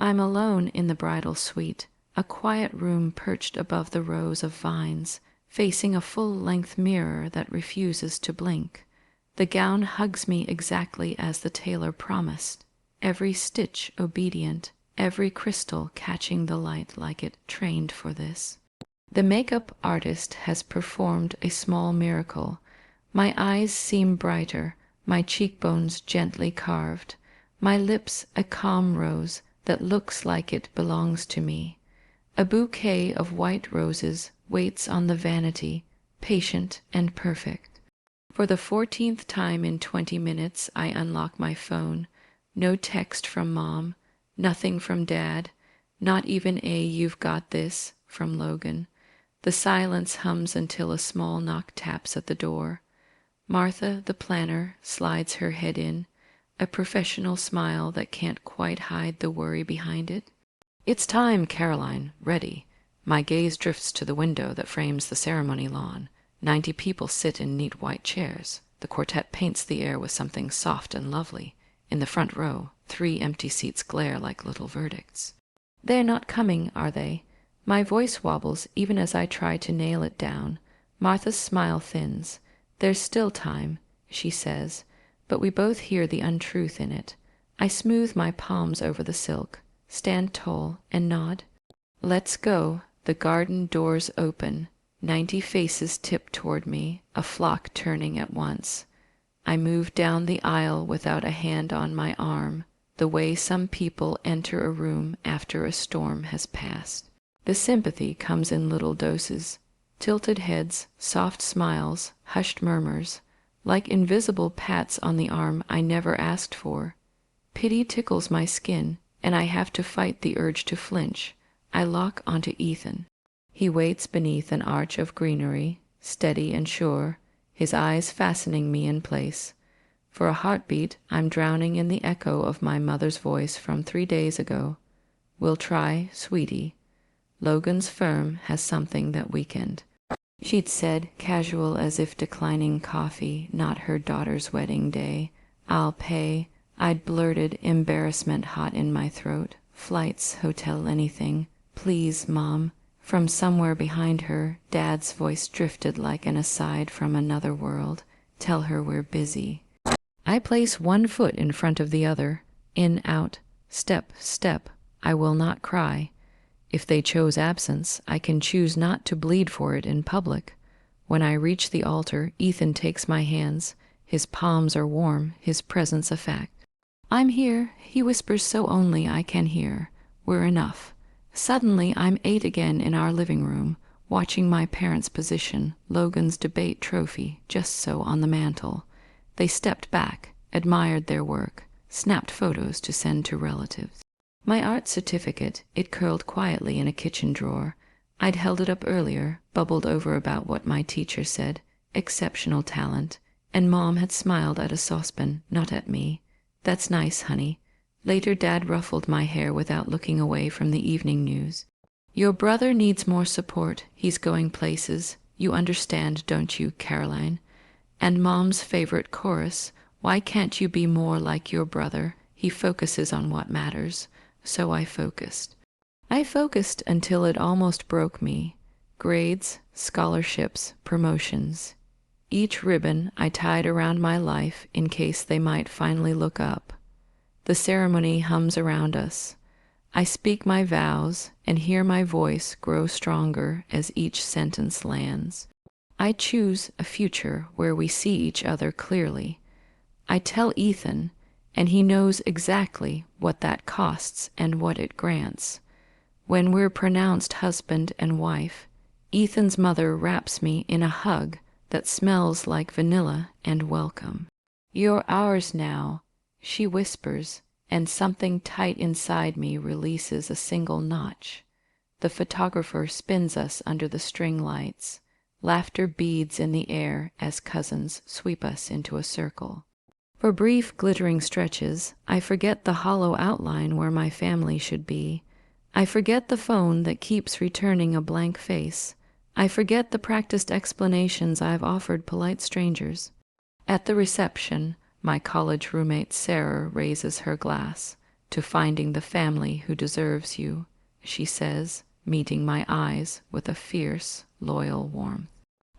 I'm alone in the bridal suite, a quiet room perched above the rows of vines, facing a full-length mirror that refuses to blink. The gown hugs me exactly as the tailor promised, every stitch obedient, every crystal catching the light like it trained for this. The makeup artist has performed a small miracle. My eyes seem brighter, my cheekbones gently carved, my lips a calm rose that looks like it belongs to me. A bouquet of white roses waits on the vanity, patient and perfect. For the 14th time in 20 minutes, I unlock my phone. No text from Mom, nothing from Dad, not even a "you've got this" from Logan. The silence hums until a small knock taps at the door. Martha, the planner, slides her head in, a professional smile that can't quite hide the worry behind it. "It's time, Caroline. Ready." My gaze drifts to the window that frames the ceremony lawn. 90 people sit in neat white chairs. The quartet paints the air with something soft and lovely. In the front row, 3 empty seats glare like little verdicts. "They're not coming, are they?" My voice wobbles even as I try to nail it down. Martha's smile thins. "There's still time," she says, but we both hear the untruth in it. I smooth my palms over the silk, stand tall, and nod. "Let's go." The garden doors open. 90 faces tip toward me, a flock turning at once. I move down the aisle without a hand on my arm, the way some people enter a room after a storm has passed. The sympathy comes in little doses. Tilted heads, soft smiles, hushed murmurs, like invisible pats on the arm I never asked for. Pity tickles my skin, and I have to fight the urge to flinch. I lock onto Ethan. He waits beneath an arch of greenery, steady and sure, his eyes fastening me in place. For a heartbeat, I'm drowning in the echo of my mother's voice from 3 days ago. "We'll try, sweetie." Logan's firm has something that weakened. She'd said, casual as if declining coffee, not her daughter's wedding day. "I'll pay." I'd blurted, embarrassment hot in my throat. "Flights, hotel, anything. Please, Mom." From somewhere behind her, Dad's voice drifted like an aside from another world. "Tell her we're busy." I place one foot in front of the other. In, out, step, step. I will not cry. If they chose absence, I can choose not to bleed for it in public. When I reach the altar, Ethan takes my hands. His palms are warm, his presence a fact. "I'm here," he whispers so only I can hear. "We're enough." Suddenly, I'm 8 again in our living room, watching my parents position Logan's debate trophy just so on the mantel. They stepped back, admired their work, snapped photos to send to relatives. My art certificate, it curled quietly in a kitchen drawer. I'd held it up earlier, bubbled over about what my teacher said, exceptional talent, and Mom had smiled at a saucepan, not at me. "That's nice, honey." Later, Dad ruffled my hair without looking away from the evening news. "Your brother needs more support. He's going places. You understand, don't you, Caroline?" And Mom's favorite chorus, "Why can't you be more like your brother? He focuses on what matters." So I focused. I focused until it almost broke me. Grades, scholarships, promotions. Each ribbon I tied around my life in case they might finally look up. The ceremony hums around us. I speak my vows and hear my voice grow stronger as each sentence lands. I choose a future where we see each other clearly. I tell Ethan, and he knows exactly what that costs and what it grants. When we're pronounced husband and wife, Ethan's mother wraps me in a hug that smells like vanilla and welcome. "You're ours now," she whispers, and something tight inside me releases a single notch. The photographer spins us under the string lights. Laughter beads in the air as cousins sweep us into a circle. For brief, glittering stretches, I forget the hollow outline where my family should be. I forget the phone that keeps returning a blank face. I forget the practiced explanations I've offered polite strangers. At the reception, my college roommate Sarah raises her glass. to finding the family who deserves you," she says, meeting my eyes with a fierce, loyal warmth.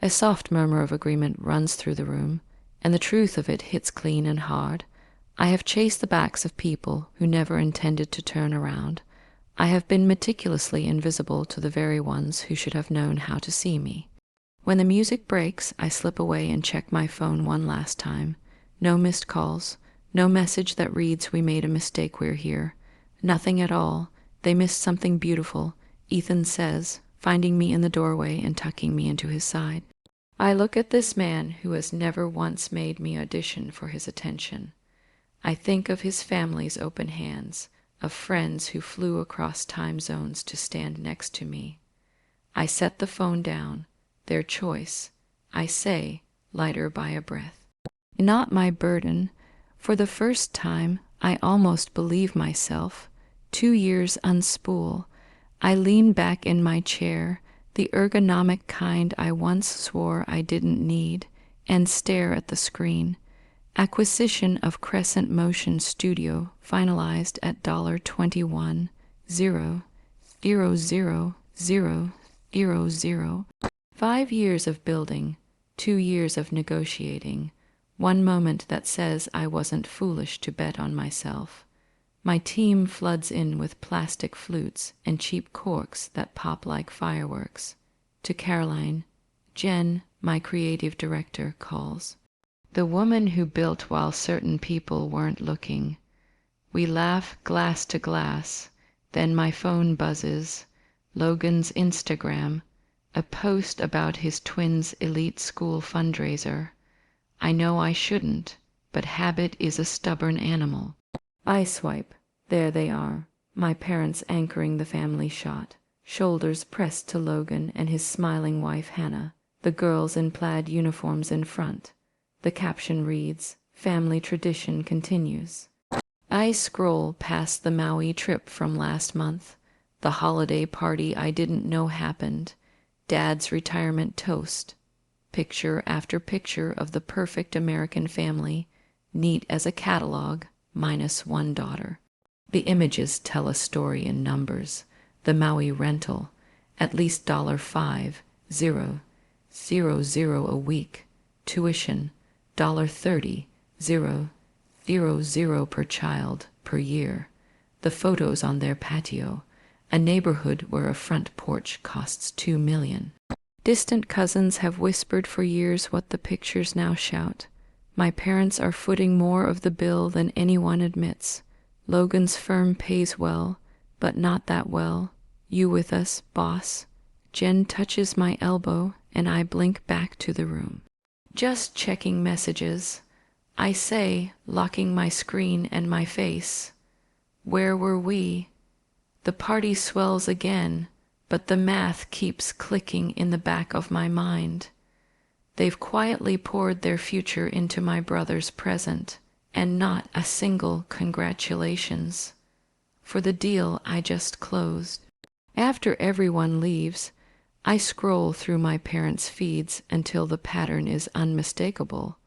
A soft murmur of agreement runs through the room, and the truth of it hits clean and hard. I have chased the backs of people who never intended to turn around. I have been meticulously invisible to the very ones who should have known how to see me. When the music breaks, I slip away and check my phone one last time. No missed calls, no message that reads, "We made a mistake, we're here." Nothing at all. They missed something beautiful, Ethan says, finding me in the doorway and tucking me into his side. I look at this man who has never once made me audition for his attention. I think of his family's open hands, of friends who flew across time zones to stand next to me. I set the phone down, their choice, I say, lighter by a breath. Not my burden. For the first time, I almost believe myself. 2 years unspool. I lean back in my chair, the ergonomic kind I once swore I didn't need, and stare at the screen. Acquisition of Crescent Motion Studio finalized at $1,000,000,000. 5 years of building, 2 years of negotiating, one moment that says I wasn't foolish to bet on myself. My team floods in with plastic flutes and cheap corks that pop like fireworks. To Caroline, Jen, my creative director, calls. The woman who built while certain people weren't looking. We laugh glass to glass, then my phone buzzes. Logan's Instagram, a post about his twins' elite school fundraiser. I know I shouldn't, but habit is a stubborn animal. I swipe. There they are, my parents anchoring the family shot, shoulders pressed to Logan and his smiling wife Hannah, the girls in plaid uniforms in front. The caption reads, "Family tradition continues." I scroll past the Maui trip from last month, the holiday party I didn't know happened, Dad's retirement toast, picture after picture of the perfect American family, neat as a catalog, minus one daughter. The images tell a story in numbers. The Maui rental, at least $5,000 a week. Tuition, $30,000 per child per year. The photos on their patio, a neighborhood where a front porch costs $2 million. Distant cousins have whispered for years what the pictures now shout. My parents are footing more of the bill than anyone admits. Logan's firm pays well, but not that well. You with us, boss? Jen touches my elbow, and I blink back to the room. Just checking messages. I say, locking my screen and my face. Where were we? The party swells again, but the math keeps clicking in the back of my mind. They've quietly poured their future into my brother's present, and not a single congratulations for the deal I just closed. After everyone leaves, I scroll through my parents' feeds until the pattern is unmistakable.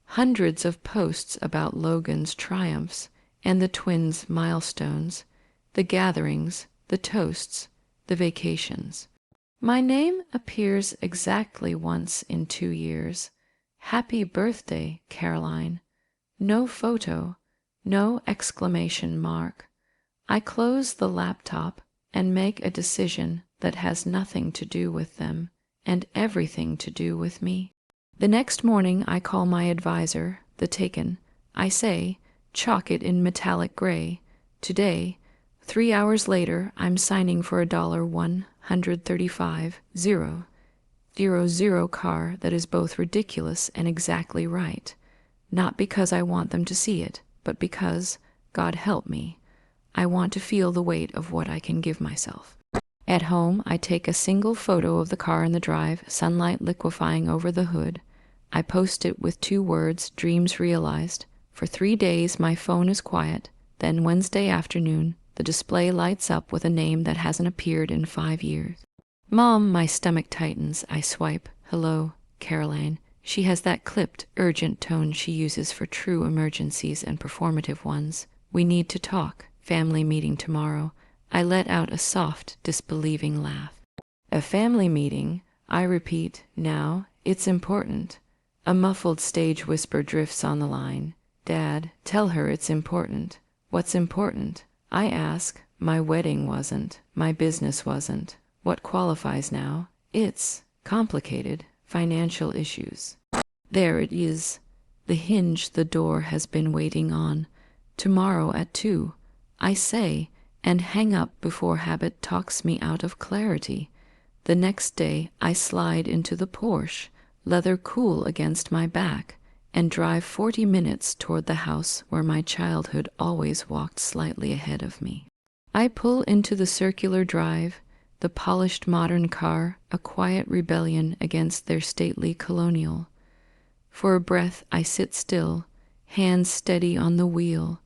Hundreds of posts about Logan's triumphs and the twins' milestones, the gatherings, the toasts, the vacations. My name appears exactly once in 2 years. Happy birthday, Caroline. No photo, no exclamation mark. I close the laptop and make a decision that has nothing to do with them and everything to do with me. The next morning I call my advisor, the taken. I say, chalk it in metallic gray. Today, 3 hours later, I'm signing for a $135,000 car that is both ridiculous and exactly right. Not because I want them to see it, but because, God help me, I want to feel the weight of what I can give myself. At home, I take a single photo of the car in the drive, sunlight liquefying over the hood. I post it with 2 words, dreams realized. For 3 days, my phone is quiet. Then Wednesday afternoon, the display lights up with a name that hasn't appeared in 5 years. Mom, my stomach tightens. I swipe. Hello, Caroline. She has that clipped, urgent tone she uses for true emergencies and performative ones. We need to talk. family meeting tomorrow. I let out a soft, disbelieving laugh. A family meeting? I repeat, now, it's important. A muffled stage whisper drifts on the line. Dad, tell her it's important. What's important? I ask. My wedding wasn't. My business wasn't. What qualifies now? It's complicated. Financial issues. There it is. The hinge the door has been waiting on. Tomorrow at 2. I say, and hang up before habit talks me out of clarity. The next day I slide into the Porsche, leather cool against my back, and drive 40 minutes toward the house where my childhood always walked slightly ahead of me. I pull into the circular drive, the polished modern car, a quiet rebellion against their stately colonial. For a breath I sit still, hands steady on the wheel.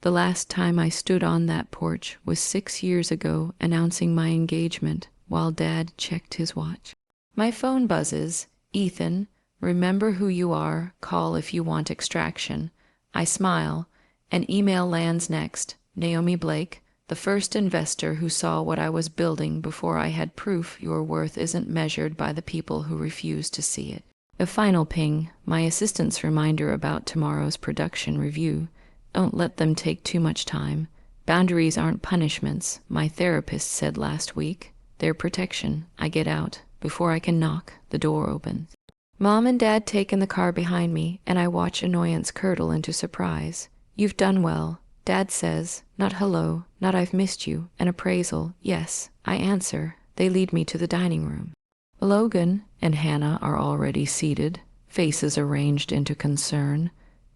The last time I stood on that porch was 6 years ago, announcing my engagement while Dad checked his watch. My phone buzzes. Ethan, remember who you are, call if you want extraction. I smile. An email lands next. Naomi Blake, the first investor who saw what I was building before I had proof your worth isn't measured by the people who refuse to see it. A final ping, my assistant's reminder about tomorrow's production review. Don't let them take too much time. Boundaries aren't punishments, my therapist said last week. They're protection. I get out. Before I can knock, the door opens. Mom and Dad take in the car behind me, and I watch annoyance curdle into surprise. You've done well. Dad says, not hello, not I've missed you, an appraisal, yes. I answer. They lead me to the dining room. Logan and Hannah are already seated, faces arranged into concern.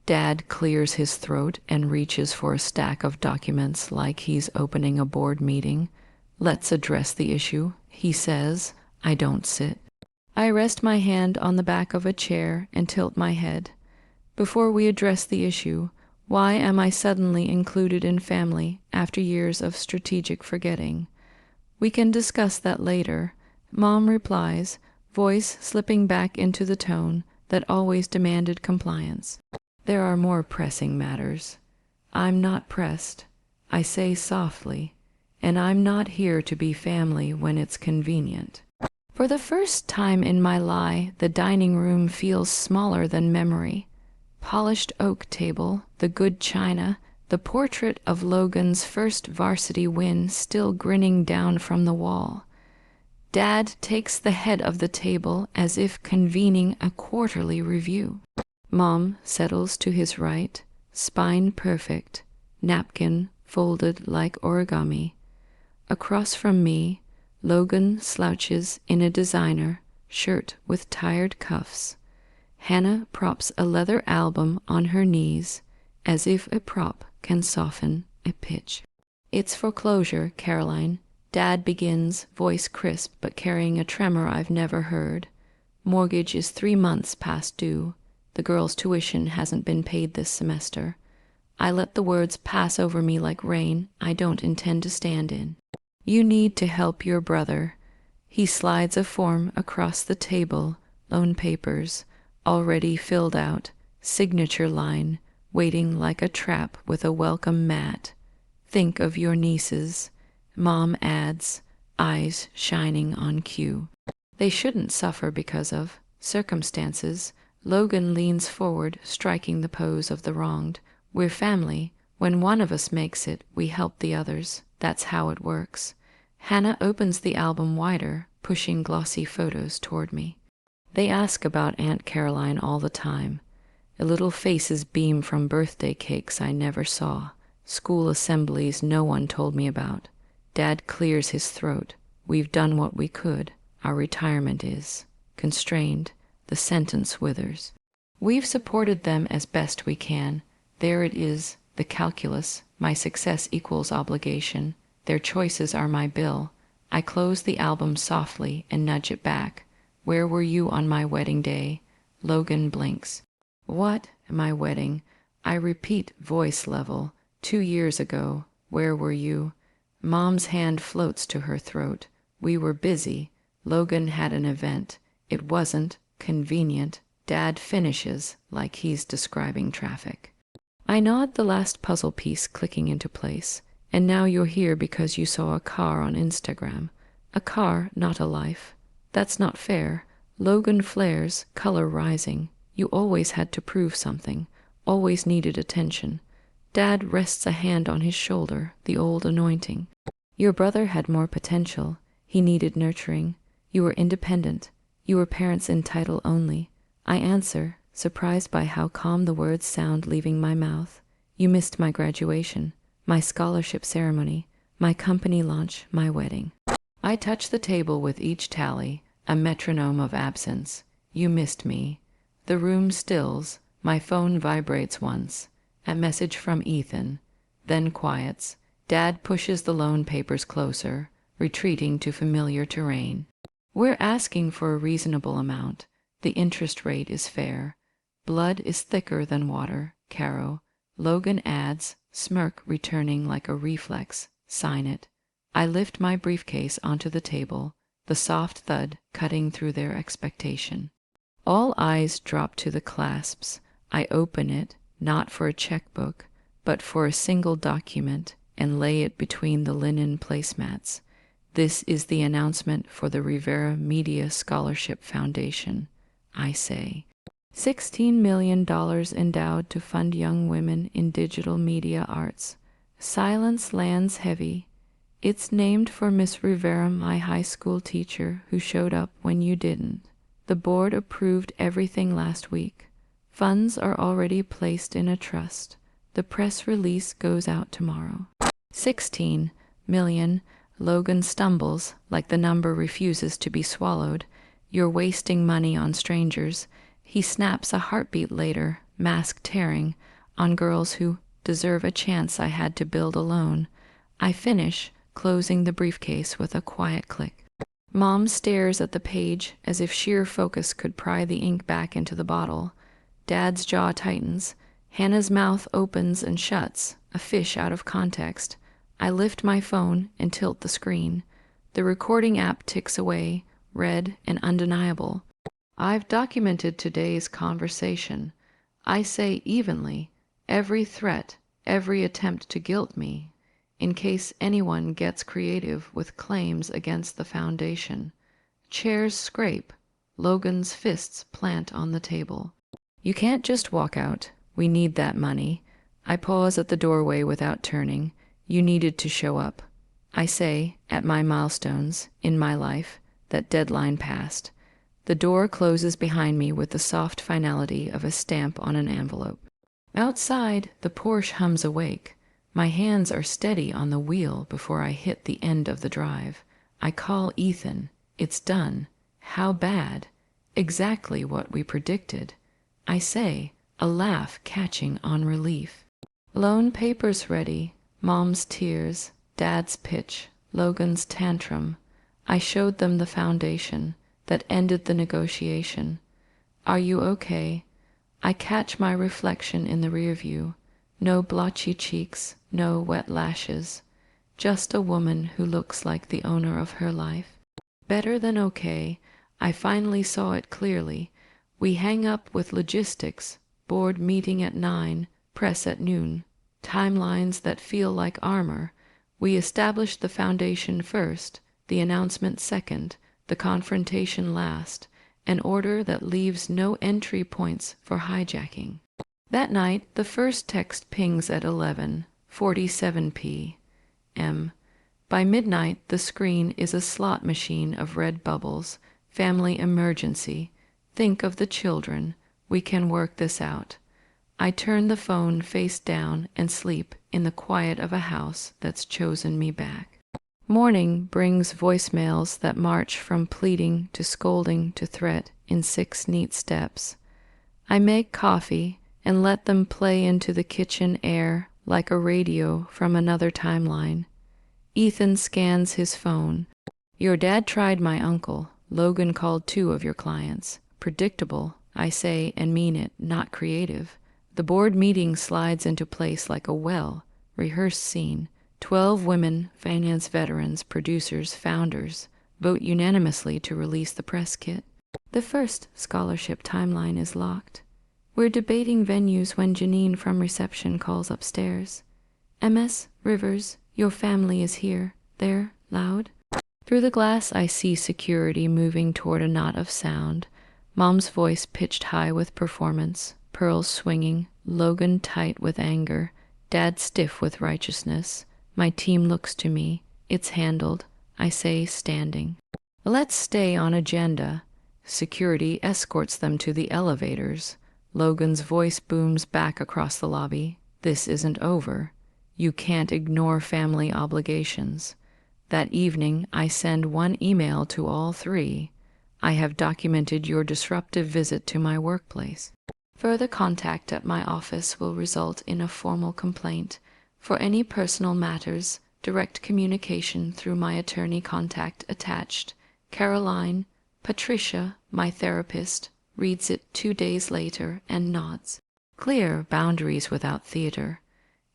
Dad clears his throat and reaches for a stack of documents like he's opening a board meeting. Let's address the issue, he says. I don't sit. I rest my hand on the back of a chair and tilt my head. Before we address the issue, why am I suddenly included in family after years of strategic forgetting? We can discuss that later, Mom replies, voice slipping back into the tone that always demanded compliance. There are more pressing matters. I'm not pressed, I say softly, and I'm not here to be family when it's convenient. For the first time in my lie, the dining room feels smaller than memory. Polished oak table, the good china, the portrait of Logan's first varsity win still grinning down from the wall. Dad takes the head of the table as if convening a quarterly review. Mom settles to his right, spine perfect, napkin folded like origami. Across from me, Logan slouches in a designer shirt with tired cuffs. Hannah props a leather album on her knees, as if a prop can soften a pitch. It's foreclosure, Caroline. Dad begins, voice crisp but carrying a tremor I've never heard. Mortgage is 3 months past due. The girl's tuition hasn't been paid this semester. I let the words pass over me like rain I don't intend to stand in. You need to help your brother. He slides a form across the table, loan papers, already filled out, signature line, waiting like a trap with a welcome mat. Think of your nieces. Mom adds, eyes shining on cue. They shouldn't suffer because of circumstances. Logan leans forward, striking the pose of the wronged. We're family. When one of us makes it, we help the others. That's how it works. Hannah opens the album wider, pushing glossy photos toward me. They ask about Aunt Caroline all the time. Little faces beam from birthday cakes I never saw, school assemblies no one told me about. Dad clears his throat. We've done what we could. Our retirement is constrained. The sentence withers. We've supported them as best we can. There it is, the calculus. My success equals obligation. Their choices are my bill. I close the album softly and nudge it back. Where were you on my wedding day? Logan blinks. What? My wedding? I repeat, voice level. 2 years ago. Where were you? Mom's hand floats to her throat. We were busy. Logan had an event. It wasn't convenient. Dad finishes like he's describing traffic. I nod, the last puzzle piece clicking into place. And now you're here because you saw a car on Instagram. A car, not a life. That's not fair. Logan flares, color rising. You always had to prove something. Always needed attention. Dad rests a hand on his shoulder, the old anointing. Your brother had more potential. He needed nurturing. You were independent. You were parents in title only. I answer, surprised by how calm the words sound leaving my mouth. You missed my graduation, my scholarship ceremony, my company launch, my wedding. I touch the table with each tally, a metronome of absence. You missed me. The room stills. My phone vibrates once. A message from Ethan. Then quiets. Dad pushes the loan papers closer, retreating to familiar terrain. We're asking for a reasonable amount. The interest rate is fair. Blood is thicker than water, Caro. Logan adds, smirk returning like a reflex. Sign it. I lift my briefcase onto the table, the soft thud cutting through their expectation. All eyes drop to the clasps. I open it, not for a checkbook, but for a single document, and lay it between the linen placemats. This is the announcement for the Rivera Media Scholarship Foundation. I say, $16 million endowed to fund young women in digital media arts. Silence lands heavy. It's named for Miss Rivera, my high school teacher, who showed up when you didn't. The board approved everything last week. Funds are already placed in a trust. The press release goes out tomorrow. 16 million. Logan stumbles, like the number refuses to be swallowed. You're wasting money on strangers. He snaps a heartbeat later, mask tearing, on girls who deserve a chance I had to build alone. I finish, closing the briefcase with a quiet click. Mom stares at the page as if sheer focus could pry the ink back into the bottle. Dad's jaw tightens. Hannah's mouth opens and shuts, a fish out of context. I lift my phone and tilt the screen. The recording app ticks away, red and undeniable. I've documented today's conversation. I say evenly, every threat, every attempt to guilt me, in case anyone gets creative with claims against the foundation. Chairs scrape. Logan's fists plant on the table. You can't just walk out. We need that money. I pause at the doorway without turning. You needed to show up. I say, at my milestones, in my life, that deadline passed. The door closes behind me with the soft finality of a stamp on an envelope. Outside, the Porsche hums awake. My hands are steady on the wheel before I hit the end of the drive. I call Ethan. It's done. How bad? Exactly what we predicted. I say, a laugh catching on relief. Loan papers ready. Mom's tears, Dad's pitch, Logan's tantrum. I showed them the foundation that ended the negotiation. Are you okay? I catch my reflection in the rear view. No blotchy cheeks, no wet lashes. Just a woman who looks like the owner of her life. Better than okay. I finally saw it clearly. We hang up with logistics, board meeting at 9, press at noon. Timelines that feel like armor. We established the foundation first, the announcement second, the confrontation last, an order that leaves no entry points for hijacking. That night, the first text pings at 11:47 p.m. By midnight, the screen is a slot machine of red bubbles. Family emergency. Think of the children. We can work this out. I turn the phone face down and sleep in the quiet of a house that's chosen me back. Morning brings voicemails that march from pleading to scolding to threat in 6 neat steps. I make coffee and let them play into the kitchen air like a radio from another timeline. Ethan scans his phone. Your dad tried my uncle. Logan called 2 of your clients. Predictable, I say and mean it, not creative. The board meeting slides into place like a well, rehearsed scene. 12 women, finance veterans, producers, founders, vote unanimously to release the press kit. The first scholarship timeline is locked. We're debating venues when Janine from reception calls upstairs. MS, Rivers, your family is here. There, loud. Through the glass I see security moving toward a knot of sound. Mom's voice pitched high with performance, pearls swinging, Logan tight with anger, Dad stiff with righteousness. My team looks to me. It's handled. I say, standing. Let's stay on agenda. Security escorts them to the elevators. Logan's voice booms back across the lobby. This isn't over. You can't ignore family obligations. That evening, I send one email to all three. I have documented your disruptive visit to my workplace. Further contact at my office will result in a formal complaint. For any personal matters, direct communication through my attorney contact attached. Caroline, Patricia, my therapist, reads it 2 days later and nods. Clear boundaries without theater.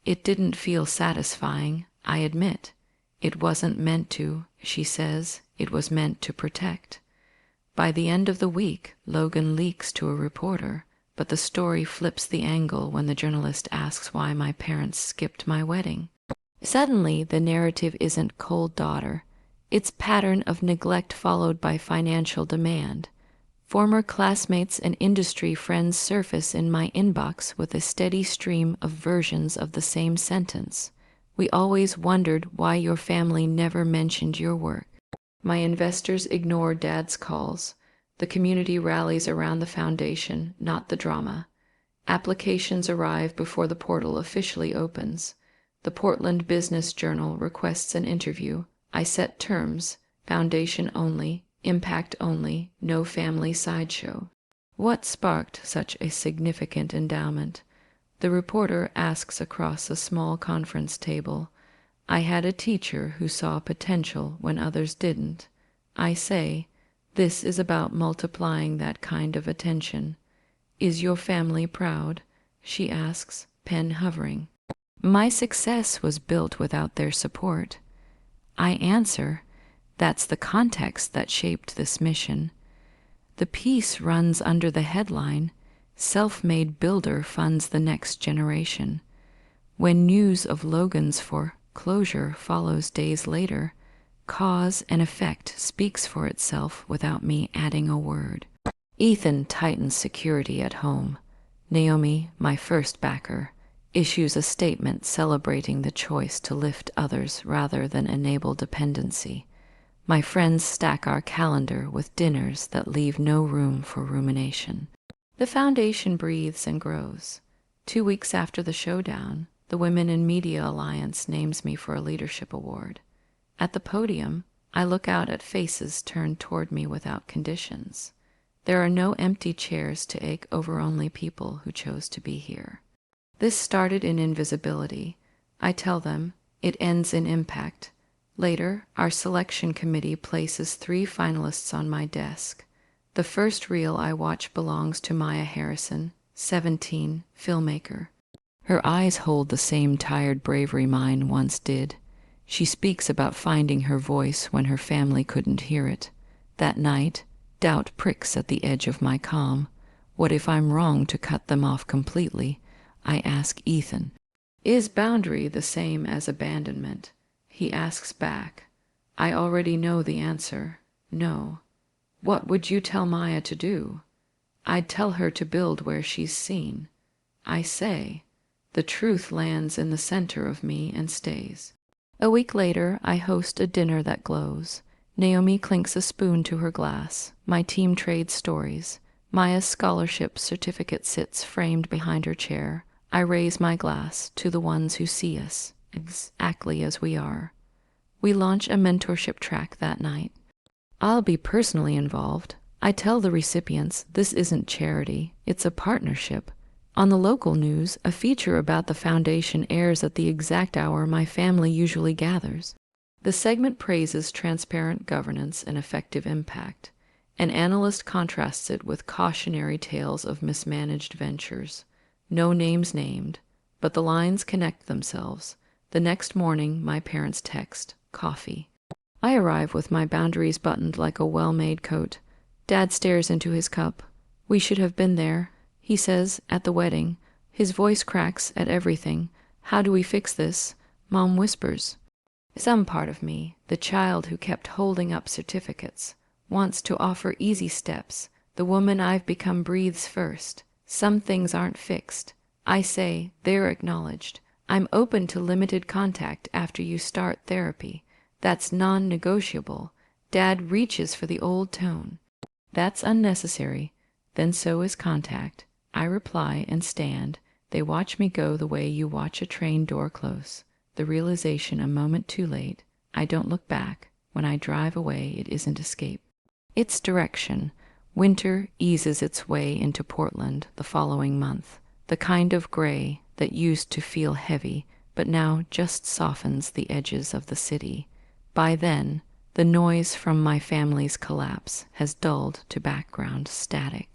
It didn't feel satisfying, I admit. It wasn't meant to, she says. It was meant to protect. By the end of the week, Logan leaks to a reporter, but the story flips the angle when the journalist asks why my parents skipped my wedding. Suddenly, the narrative isn't cold daughter. It's pattern of neglect followed by financial demand. Former classmates and industry friends surface in my inbox with a steady stream of versions of the same sentence. We always wondered why your family never mentioned your work. My investors ignore Dad's calls. The community rallies around the foundation, not the drama. Applications arrive before the portal officially opens. The Portland Business Journal requests an interview. I set terms, foundation only, impact only, no family sideshow. What sparked such a significant endowment? The reporter asks across a small conference table. I had a teacher who saw potential when others didn't. I say, this is about multiplying that kind of attention. Is your family proud? She asks, pen hovering. My success was built without their support. I answer, that's the context that shaped this mission. The piece runs under the headline, Self-Made Builder Funds the Next Generation. When news of Logan's foreclosure follows days later, cause and effect speaks for itself without me adding a word. Ethan tightens security at home. Naomi, my first backer, issues a statement celebrating the choice to lift others rather than enable dependency. My friends stack our calendar with dinners that leave no room for rumination. The foundation breathes and grows. 2 weeks after the showdown, the Women in Media Alliance names me for a leadership award. At the podium, I look out at faces turned toward me without conditions. There are no empty chairs to ache over, only people who chose to be here. This started in invisibility. I tell them, it ends in impact. Later, our selection committee places 3 finalists on my desk. The first reel I watch belongs to Maya Harrison, 17, filmmaker. Her eyes hold the same tired bravery mine once did. She speaks about finding her voice when her family couldn't hear it. That night, doubt pricks at the edge of my calm. What if I'm wrong to cut them off completely? I ask Ethan. Is boundary the same as abandonment? He asks back. I already know the answer. No. What would you tell Maya to do? I'd tell her to build where she's seen. I say, the truth lands in the center of me and stays. A week later, I host a dinner that glows. Naomi clinks a spoon to her glass. My team trades stories. Maya's scholarship certificate sits framed behind her chair. I raise my glass to the ones who see us, exactly as we are. We launch a mentorship track that night. I'll be personally involved. I tell the recipients this isn't charity, it's a partnership. On the local news, a feature about the foundation airs at the exact hour my family usually gathers. The segment praises transparent governance and effective impact. An analyst contrasts it with cautionary tales of mismanaged ventures. No names named, but the lines connect themselves. The next morning, my parents text, coffee. I arrive with my boundaries buttoned like a well-made coat. Dad stares into his cup. We should have been there. he says at the wedding. His voice cracks at everything. How do we fix this? Mom whispers. Some part of me, the child who kept holding up certificates, wants to offer easy steps. The woman I've become breathes first. Some things aren't fixed. I say, they're acknowledged. I'm open to limited contact after you start therapy. That's non-negotiable. Dad reaches for the old tone. That's unnecessary. Then so is contact. I reply and stand. They watch me go the way you watch a train door close. The realization a moment too late. I don't look back. When I drive away, it isn't escape. It's direction. Winter eases its way into Portland the following month. The kind of gray that used to feel heavy, but now just softens the edges of the city. By then, the noise from my family's collapse has dulled to background static.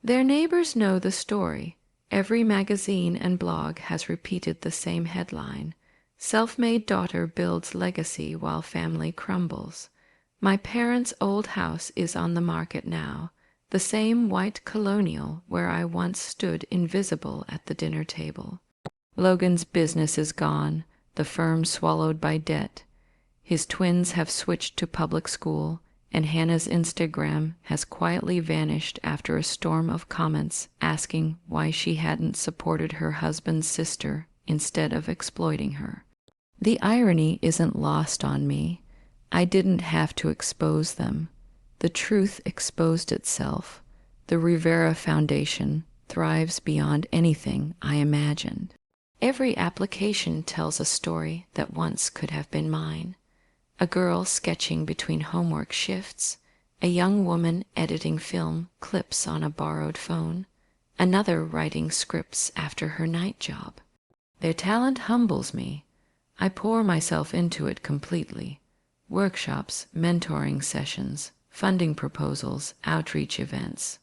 Their neighbors know the story. Every magazine and blog has repeated the same headline. Self-made daughter builds legacy while family crumbles. My parents' old house is on the market now, the same white colonial where I once stood invisible at the dinner table. Logan's business is gone, the firm swallowed by debt. His twins have switched to public school, and Hannah's Instagram has quietly vanished after a storm of comments asking why she hadn't supported her husband's sister instead of exploiting her. The irony isn't lost on me. I didn't have to expose them. The truth exposed itself. The Rivera Foundation thrives beyond anything I imagined. Every application tells a story that once could have been mine. A girl sketching between homework shifts, a young woman editing film clips on a borrowed phone, another writing scripts after her night job. Their talent humbles me. I pour myself into it completely. Workshops, mentoring sessions, funding proposals, outreach events.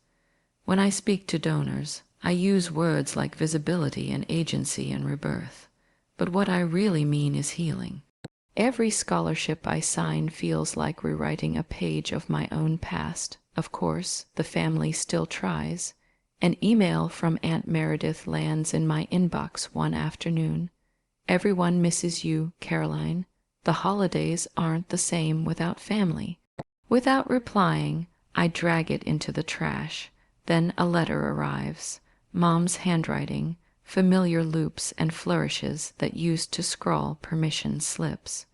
When I speak to donors, I use words like visibility and agency and rebirth. But what I really mean is healing. Every scholarship I sign feels like rewriting a page of my own past. Of course, the family still tries. An email from Aunt Meredith lands in my inbox one afternoon. Everyone misses you, Caroline. The holidays aren't the same without family. Without replying, I drag it into the trash. Then a letter arrives. Mom's handwriting, familiar loops and flourishes that used to scrawl permission slips.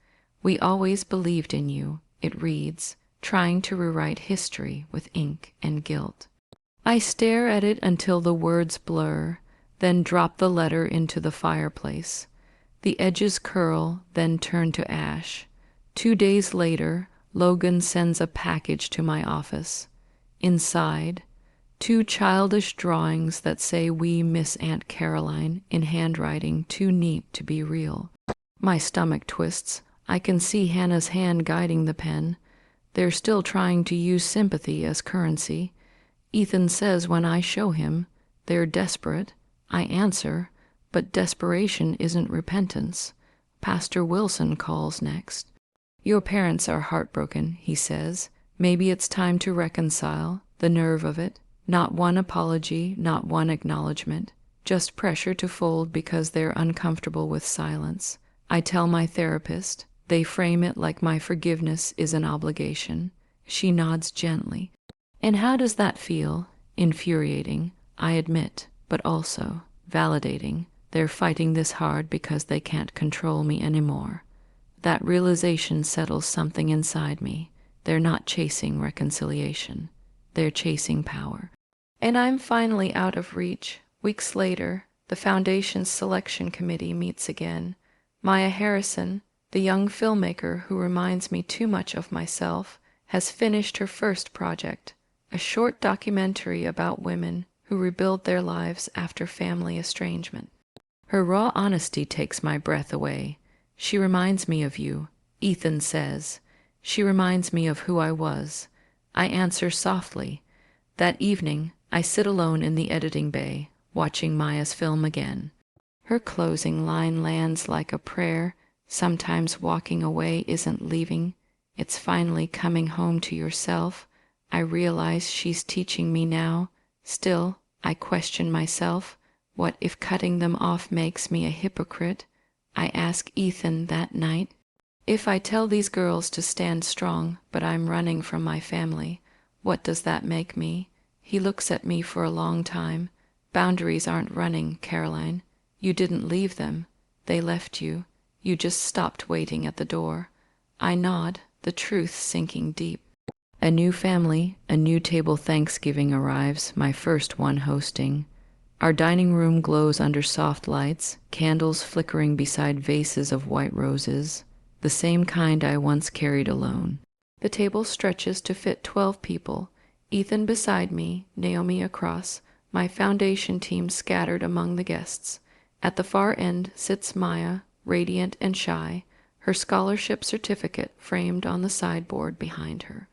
We always believed in you, it reads, trying to rewrite history with ink and guilt. I stare at it until the words blur, then drop the letter into the fireplace. The edges curl, then turn to ash. 2 days later, Logan sends a package to my office. Inside, 2 childish drawings that say we miss Aunt Caroline in handwriting too neat to be real. My stomach twists. I can see Hannah's hand guiding the pen. They're still trying to use sympathy as currency. Ethan says when I show him, they're desperate. I answer, but desperation isn't repentance. Pastor Wilson calls next. Your parents are heartbroken, he says. Maybe it's time to reconcile. The nerve of it. Not one apology, not one acknowledgement. Just pressure to fold because they're uncomfortable with silence. I tell my therapist. They frame it like my forgiveness is an obligation. She nods gently. And how does that feel? Infuriating, I admit, but also validating. They're fighting this hard because they can't control me anymore. That realization settles something inside me. They're not chasing reconciliation. They're chasing power. And I'm finally out of reach. Weeks later, the Foundation's selection committee meets again. Maya Harrison, the young filmmaker who reminds me too much of myself, has finished her first project, a short documentary about women who rebuild their lives after family estrangement. Her raw honesty takes my breath away. She reminds me of you, Ethan says. She reminds me of who I was. I answer softly. That evening, I sit alone in the editing bay, watching Maya's film again. Her closing line lands like a prayer. Sometimes walking away isn't leaving. It's finally coming home to yourself. I realize she's teaching me now. Still, I question myself. What if cutting them off makes me a hypocrite? I ask Ethan that night. If I tell these girls to stand strong, but I'm running from my family, what does that make me? He looks at me for a long time. Boundaries aren't running, Caroline. You didn't leave them. They left you. You just stopped waiting at the door. I nod, the truth sinking deep. A new family, a new table Thanksgiving arrives, my first one hosting. Our dining room glows under soft lights, candles flickering beside vases of white roses, the same kind I once carried alone. The table stretches to fit 12 people, Ethan beside me, Naomi across, my foundation team scattered among the guests. At the far end sits Maya, radiant and shy, her scholarship certificate framed on the sideboard behind her.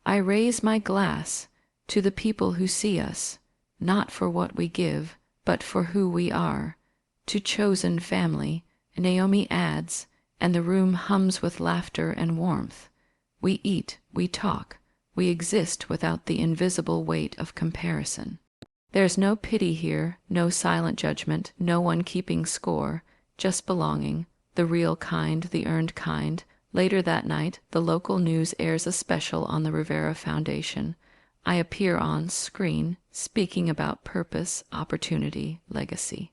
I raise my glass to the people who see us, not for what we give, but for who we are. To chosen family, Naomi adds, and the room hums with laughter and warmth. We eat, we talk, we exist without the invisible weight of comparison. There's no pity here, no silent judgment, no one keeping score, just belonging, the real kind, the earned kind. Later that night, the local news airs a special on the Rivera Foundation. I appear on screen, speaking about purpose, opportunity, legacy.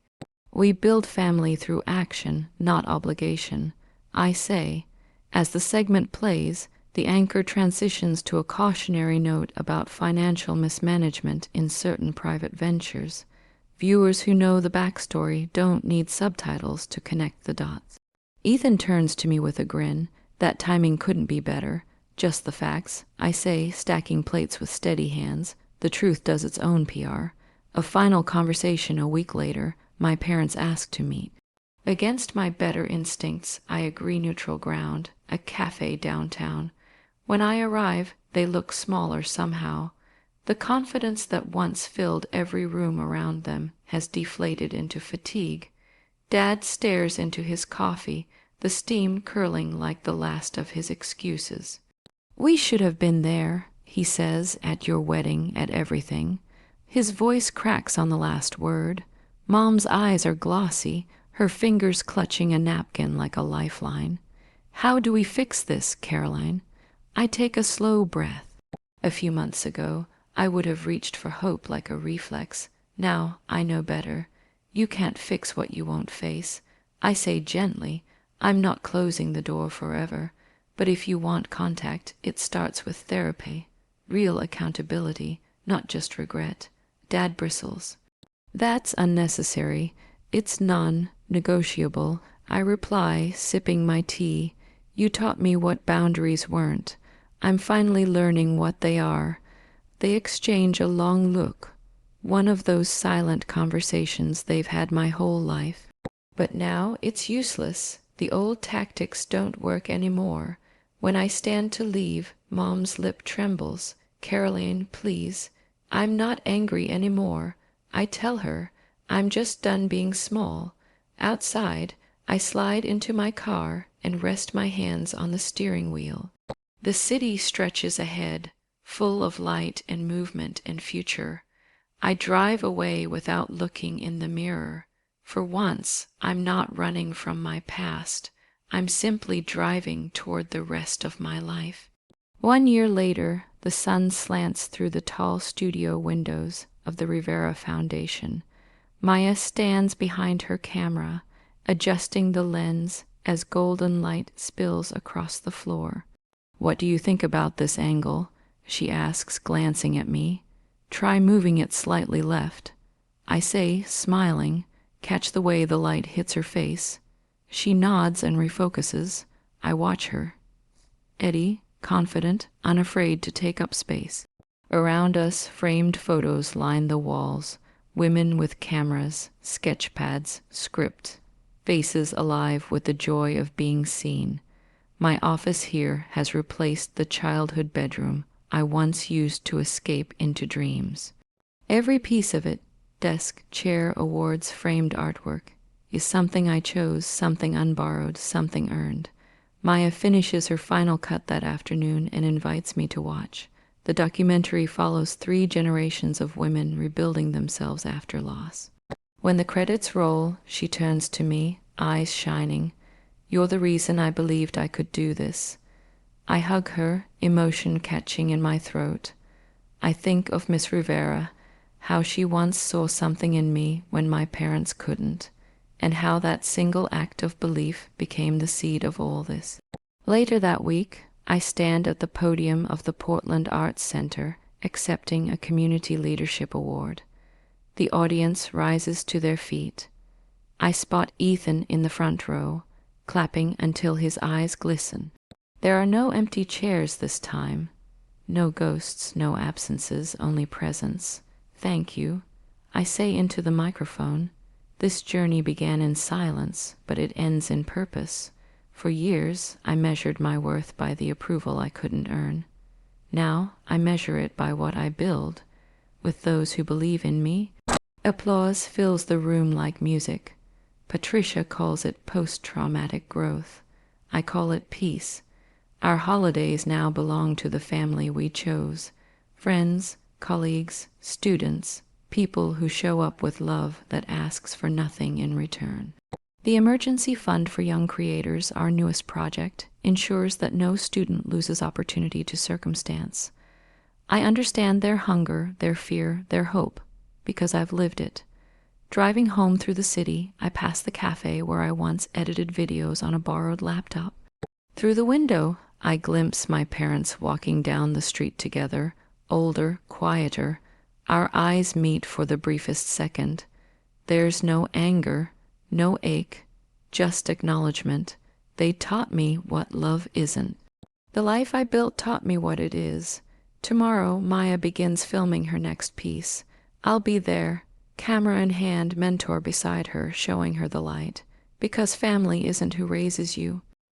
We build family through action, not obligation. I say, as the segment plays, the anchor transitions to a cautionary note about financial mismanagement in certain private ventures. Viewers who know the backstory don't need subtitles to connect the dots. Ethan turns to me with a grin. That timing couldn't be better. Just the facts, I say, stacking plates with steady hands. The truth does its own PR. A final conversation a week later, my parents ask to meet. Against my better instincts, I agree neutral ground, a cafe downtown. When I arrive, they look smaller somehow. The confidence that once filled every room around them has deflated into fatigue. Dad stares into his coffee, the steam curling like the last of his excuses. "We should have been there," he says, "at your wedding, at everything." His voice cracks on the last word. Mom's eyes are glossy, her fingers clutching a napkin like a lifeline. "How do we fix this, Caroline?" I take a slow breath. A few months ago, I would have reached for hope like a reflex. Now I know better. You can't fix what you won't face. I say gently, I'm not closing the door forever, but if you want contact, it starts with therapy, real accountability, not just regret. Dad bristles. "That's unnecessary. It's non-negotiable," I reply, sipping my tea. "You taught me what boundaries weren't. I'm finally learning what they are." They exchange a long look, one of those silent conversations they've had my whole life. But now it's useless. The old tactics don't work anymore. When I stand to leave, Mom's lip trembles. "Caroline, please." I'm not angry anymore. I tell her, I'm just done being small. Outside, I slide into my car and rest my hands on the steering wheel. The city stretches ahead, full of light and movement and future. I drive away without looking in the mirror. For once, I'm not running from my past. I'm simply driving toward the rest of my life. 1 year later, the sun slants through the tall studio windows of the Rivera Foundation. Maya stands behind her camera, adjusting the lens as golden light spills across the floor. "What do you think about this angle?" she asks, glancing at me. "Try moving it slightly left." I say, smiling, catch the way the light hits her face. She nods and refocuses. I watch her. Eddie, confident, unafraid to take up space. Around us, framed photos line the walls. Women with cameras, sketch pads, script. Faces alive with the joy of being seen. My office here has replaced the childhood bedroom I once used to escape into dreams. Every piece of it, desk, chair, awards, framed artwork, is something I chose, something unborrowed, something earned. Maya finishes her final cut that afternoon and invites me to watch. The documentary follows 3 generations of women rebuilding themselves after loss. When the credits roll, she turns to me, eyes shining. "You're the reason I believed I could do this." I hug her, emotion catching in my throat. I think of Miss Rivera, how she once saw something in me when my parents couldn't, and how that single act of belief became the seed of all this. Later that week, I stand at the podium of the Portland Arts Center accepting a Community Leadership Award. The audience rises to their feet. I spot Ethan in the front row, clapping until his eyes glisten. There are no empty chairs this time. No ghosts, no absences, only presence. "Thank you," I say into the microphone. This journey began in silence, but it ends in purpose. For years, I measured my worth by the approval I couldn't earn. Now, I measure it by what I build. With those who believe in me, applause fills the room like music. Patricia calls it post-traumatic growth. I call it peace. Our holidays now belong to the family we chose. Friends, colleagues, students, people who show up with love that asks for nothing in return. The Emergency Fund for Young Creators, our newest project, ensures that no student loses opportunity to circumstance. I understand their hunger, their fear, their hope, because I've lived it. Driving home through the city, I pass the cafe where I once edited videos on a borrowed laptop. Through the window, I glimpse my parents walking down the street together, older, quieter. Our eyes meet for the briefest second. There's no anger, no ache, just acknowledgement. They taught me what love isn't. The life I built taught me what it is. Tomorrow, Maya begins filming her next piece. I'll be there, camera in hand, mentor beside her, showing her the light. Because family isn't who raises you,